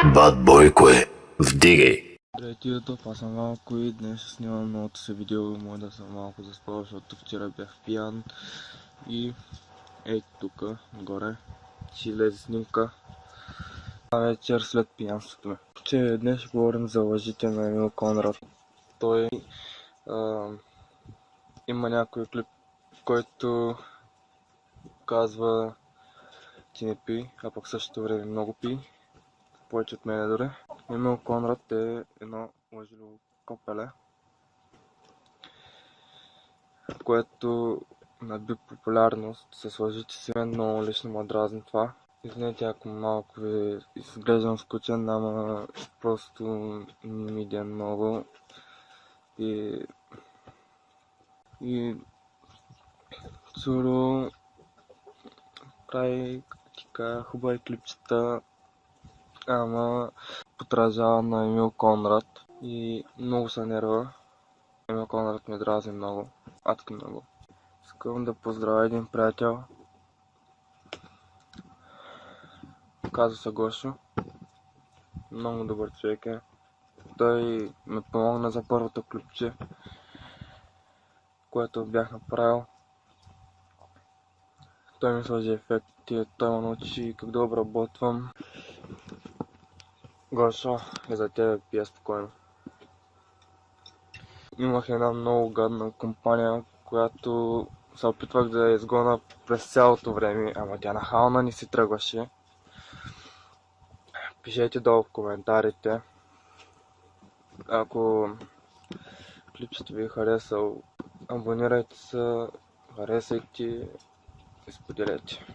Бат Бойко е. Вдигай! Здравейте, YouTube, аз съм Валко и днес ще снимам новото си видео. Може да съм малко заспал, защото вчера бях пиян. И ей тук, горе, ще излезе снимка. Вечер след пиянството ми. Че днес ще говорим за лъжите на Емил Конрад. Той има някой клип, който казва, че не пи, а пък същото време много пи. Повече от мене дори. Емил Конрад е едно лъжливо копеле, което наби популярност с лъжите си. Но лично ме дразни това. Извинете, ако малко ви изглеждам скучен, ама просто ми идея много. И Цуро прави така хубави клипчета, ама подражава на Емил Конрад и много се нерва. Емил Конрад ме дразни много, адски много. Искам да поздравя един приятел. Казва се Гошо. Много добър човек е. Той ме помогна за първото клипче, което бях направил. Той ми сложи ефекти, той ме научи как да обработвам. Гошо, и за тебе пия спокойно. Имах една много гадна компания, която се опитвах да я изгоня през цялото време, ама тя нахална не си тръгваше. Пишете долу в коментарите, ако клипчето ви е харесал, абонирайте се, харесайте и споделете.